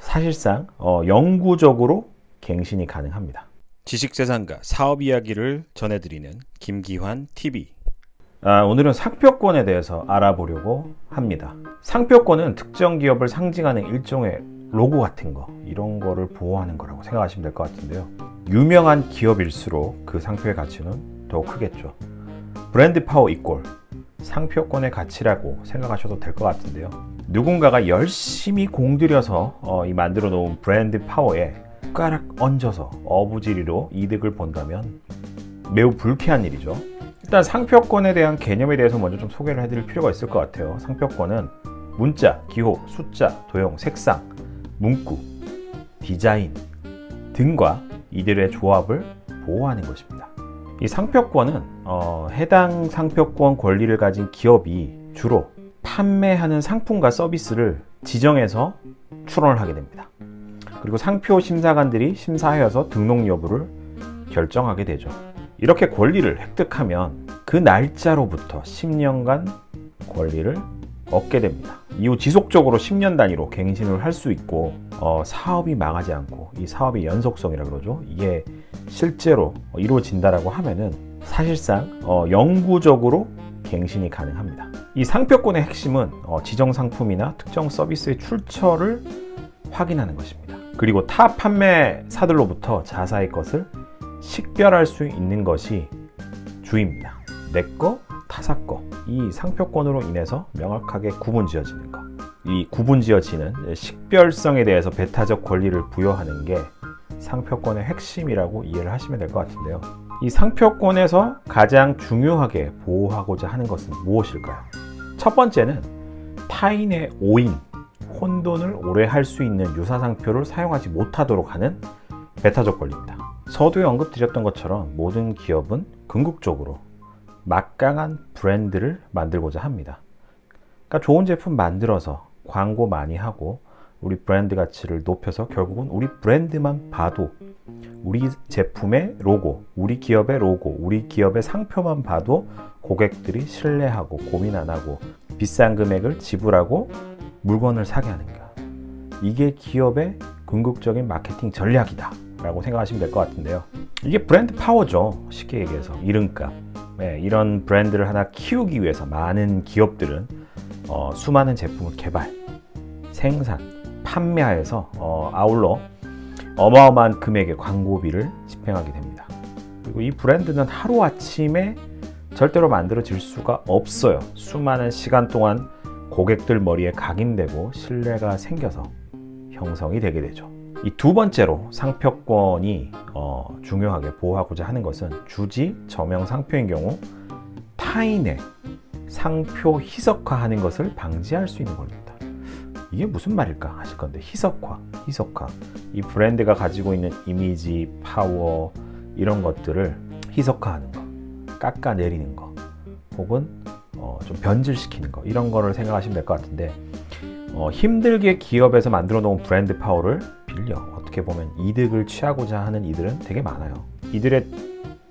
사실상 영구적으로 갱신이 가능합니다. 지식재산가 사업 이야기를 전해드리는 김기환 TV. 오늘은 상표권에 대해서 알아보려고 합니다. 상표권은 특정 기업을 상징하는 일종의 로고 같은 거, 이런 거를 보호하는 거라고 생각하시면 될 것 같은데요. 유명한 기업일수록 그 상표의 가치는 더욱 크겠죠. 브랜드 파워 이꼴 상표권의 가치라고 생각하셔도 될 것 같은데요. 누군가가 열심히 공들여서 이 만들어 놓은 브랜드 파워에 숟가락 얹어서 어부지리로 이득을 본다면 매우 불쾌한 일이죠. 일단 상표권에 대한 개념에 대해서 먼저 좀 소개를 해드릴 필요가 있을 것 같아요. 상표권은 문자, 기호, 숫자, 도형, 색상, 문구, 디자인 등과 이들의 조합을 보호하는 것입니다. 이 상표권은 해당 상표권 권리를 가진 기업이 주로 판매하는 상품과 서비스를 지정해서 출원을 하게 됩니다. 그리고 상표 심사관들이 심사하여서 등록 여부를 결정하게 되죠. 이렇게 권리를 획득하면 그 날짜로부터 10년간 권리를 얻게 됩니다. 이후 지속적으로 10년 단위로 갱신을 할 수 있고 사업이 망하지 않고, 이 사업의 연속성이라 그러죠. 이게 실제로 이루어진다라고 하면은 사실상 영구적으로 갱신이 가능합니다. 이 상표권의 핵심은 지정 상품이나 특정 서비스의 출처를 확인하는 것입니다. 그리고 타 판매사들로부터 자사의 것을 식별할 수 있는 것이 주입니다. 내 거, 타사 거. 이 상표권으로 인해서 명확하게 구분지어지는 것. 이 구분지어지는 식별성에 대해서 배타적 권리를 부여하는 게 상표권의 핵심이라고 이해를 하시면 될 것 같은데요. 이 상표권에서 가장 중요하게 보호하고자 하는 것은 무엇일까요? 첫 번째는 타인의 오인, 혼돈을 오래 할 수 있는 유사상표를 사용하지 못하도록 하는 배타적 권리입니다. 서두에 언급드렸던 것처럼 모든 기업은 궁극적으로 막강한 브랜드를 만들고자 합니다. 그러니까 좋은 제품 만들어서 광고 많이 하고 우리 브랜드 가치를 높여서 결국은 우리 브랜드만 봐도, 우리 제품의 로고, 우리 기업의 로고, 우리 기업의 상표만 봐도 고객들이 신뢰하고 고민 안 하고 비싼 금액을 지불하고 물건을 사게 하는 거. 이게 기업의 궁극적인 마케팅 전략이다 라고 생각하시면 될 것 같은데요. 이게 브랜드 파워죠. 쉽게 얘기해서 이름값. 이런 브랜드를 하나 키우기 위해서 많은 기업들은 수많은 제품을 개발, 생산, 판매하여서 아울러 어마어마한 금액의 광고비를 집행하게 됩니다. 그리고 이 브랜드는 하루아침에 절대로 만들어질 수가 없어요. 수많은 시간 동안 고객들 머리에 각인되고 신뢰가 생겨서 형성이 되게 되죠. 이 두 번째로 상표권이 중요하게 보호하고자 하는 것은 주지, 저명 상표인 경우 타인의 상표 희석화하는 것을 방지할 수 있는 겁니다. 이게 무슨 말일까 하실 건데, 희석화. 이 브랜드가 가지고 있는 이미지, 파워 이런 것들을 희석화하는 거, 깎아내리는 거, 혹은 좀 변질시키는 거, 이런 거를 생각하시면 될 것 같은데, 힘들게 기업에서 만들어 놓은 브랜드 파워를 빌려 어떻게 보면 이득을 취하고자 하는 이들은 되게 많아요. 이들의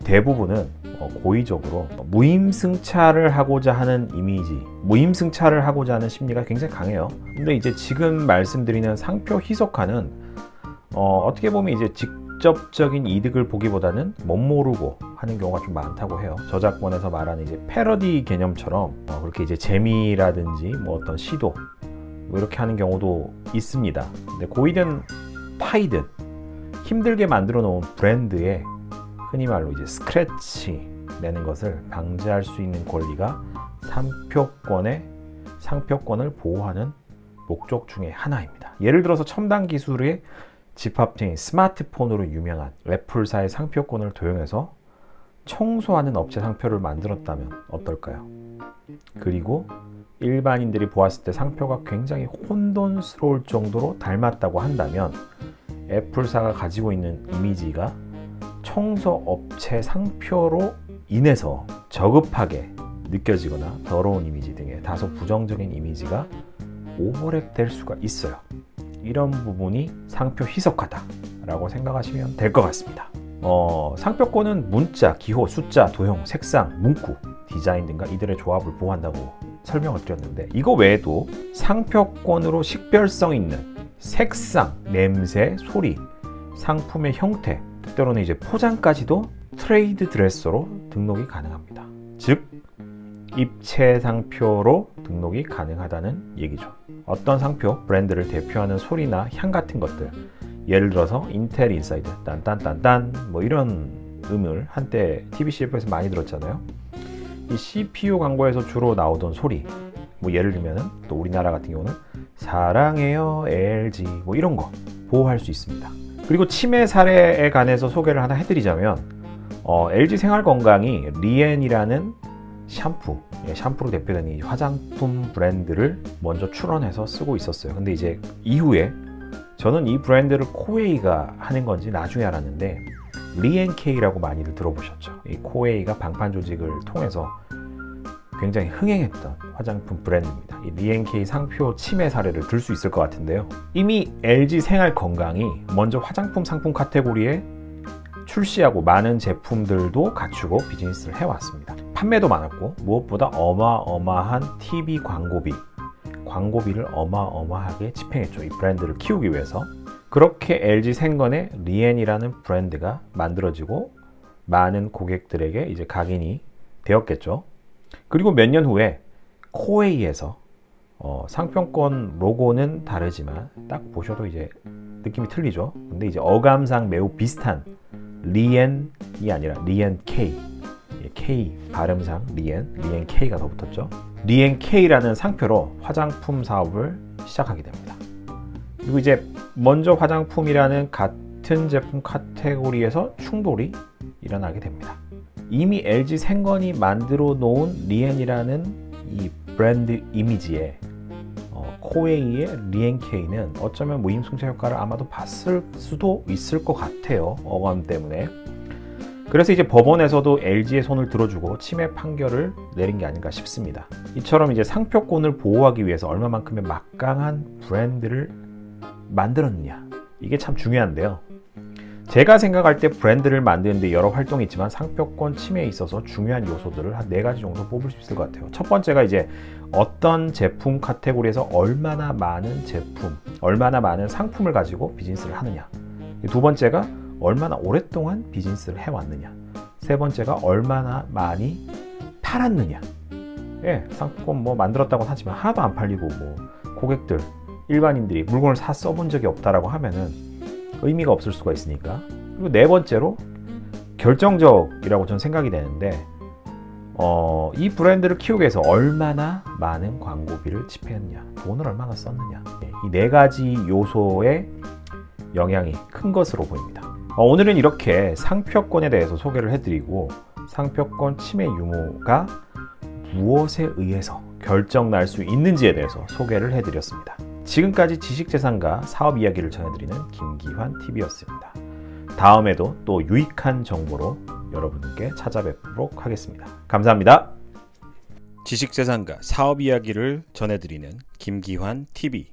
대부분은 고의적으로 무임승차를 하고자 하는 이미지, 무임승차를 하고자 하는 심리가 굉장히 강해요. 근데 이제 지금 말씀드리는 상표 희석화는 어떻게 보면 이제 직접적인 이득을 보기보다는 못 모르고 하는 경우가 좀 많다고 해요. 저작권에서 말하는 이제 패러디 개념처럼 그렇게 이제 재미라든지 뭐 어떤 시도 이렇게 하는 경우도 있습니다. 근데 고의든 타이든 힘들게 만들어 놓은 브랜드에 흔히 말로 이제 스크래치 내는 것을 방지할 수 있는 권리가 상표권을 보호하는 목적 중에 하나입니다. 예를 들어서 첨단 기술의 집합체인 스마트폰으로 유명한 애플사의 상표권을 도용해서 청소하는 업체 상표를 만들었다면 어떨까요? 그리고 일반인들이 보았을 때 상표가 굉장히 혼돈스러울 정도로 닮았다고 한다면 애플사가 가지고 있는 이미지가 청소업체 상표로 인해서 저급하게 느껴지거나 더러운 이미지 등의 다소 부정적인 이미지가 오버랩 될 수가 있어요. 이런 부분이 상표 희석하다 라고 생각하시면 될 것 같습니다. 상표권은 문자, 기호, 숫자, 도형, 색상, 문구, 디자인 등과 이들의 조합을 보호한다고 설명을 드렸는데, 이거 외에도 상표권으로 식별성 있는 색상, 냄새, 소리, 상품의 형태, 때로는 이제 포장까지도 트레이드 드레서로 등록이 가능합니다. 즉 입체 상표로 등록이 가능하다는 얘기죠. 어떤 상표, 브랜드를 대표하는 소리나 향 같은 것들, 예를 들어서 인텔 인사이드, 딴딴딴딴 뭐 이런 음을 한때 TV CF에서 많이 들었잖아요. 이 CPU 광고에서 주로 나오던 소리, 뭐 예를 들면은 또 우리나라 같은 경우는 사랑해요 LG 뭐 이런 거 보호할 수 있습니다. 그리고 치매 사례에 관해서 소개를 하나 해드리자면 LG 생활건강이 리엔이라는 샴푸로 대표되는 이 화장품 브랜드를 먼저 출원해서 쓰고 있었어요. 근데 이제 이후에 저는 이 브랜드를 코웨이가 하는 건지 나중에 알았는데 리엔케이라고 많이들 들어보셨죠. 이 코웨이가 방판 조직을 통해서 굉장히 흥행했던 화장품 브랜드입니다. 이 리엔케이 상표 침해 사례를 들 수 있을 것 같은데요. 이미 LG 생활건강이 먼저 화장품 상품 카테고리에 출시하고 많은 제품들도 갖추고 비즈니스를 해왔습니다. 판매도 많았고 무엇보다 어마어마한 TV 광고비를 어마어마하게 집행했죠. 이 브랜드를 키우기 위해서. 그렇게 LG 생건의 리엔이라는 브랜드가 만들어지고 많은 고객들에게 이제 각인이 되었겠죠. 그리고 몇 년 후에 코웨이에서 상표권 로고는 다르지만 딱 보셔도 이제 느낌이 틀리죠. 근데 이제 어감상 매우 비슷한 리엔이 아니라 리엔케이, K 발음상 리엔케이가 더 붙었죠. 리엔케이라는 상표로 화장품 사업을 시작하게 됩니다. 그리고 이제 먼저 화장품이라는 같은 제품 카테고리에서 충돌이 일어나게 됩니다. 이미 LG 생건이 만들어 놓은 리엔이라는 이 브랜드 이미지에 코웨이의 리엔케이는 어쩌면 무임승차 효과를 아마도 봤을 수도 있을 것 같아요. 어감 때문에. 그래서 이제 법원에서도 LG의 손을 들어주고 침해 판결을 내린 게 아닌가 싶습니다. 이처럼 이제 상표권을 보호하기 위해서 얼마만큼의 막강한 브랜드를 만들었느냐, 이게 참 중요한데요. 제가 생각할 때 브랜드를 만드는데 여러 활동이 있지만 상표권 침해에 있어서 중요한 요소들을 한 4가지 정도 뽑을 수 있을 것 같아요. 첫 번째가 이제 어떤 제품 카테고리에서 얼마나 많은 상품을 가지고 비즈니스를 하느냐. 두 번째가 얼마나 오랫동안 비즈니스를 해왔느냐. 세 번째가 얼마나 많이 팔았느냐. 예, 상품권 뭐 만들었다고 하지만 하나도 안 팔리고 뭐 고객들, 일반인들이 물건을 써본 적이 없다라고 하면은 의미가 없을 수가 있으니까. 그리고 네 번째로 결정적이라고 저는 생각이 되는데 이 브랜드를 키우기 위해서 얼마나 많은 광고비를 집행했느냐, 돈을 얼마나 썼느냐. 이 4가지 요소의 영향이 큰 것으로 보입니다. 오늘은 이렇게 상표권에 대해서 소개를 해드리고 상표권 침해 유무가 무엇에 의해서 결정날 수 있는지에 대해서 소개를 해드렸습니다. 지금까지 지식재산가 사업 이야기를 전해드리는 김기환 TV였습니다. 다음에도 또 유익한 정보로 여러분께 찾아뵙도록 하겠습니다. 감사합니다. 지식재산가 사업 이야기를 전해드리는 김기환 TV.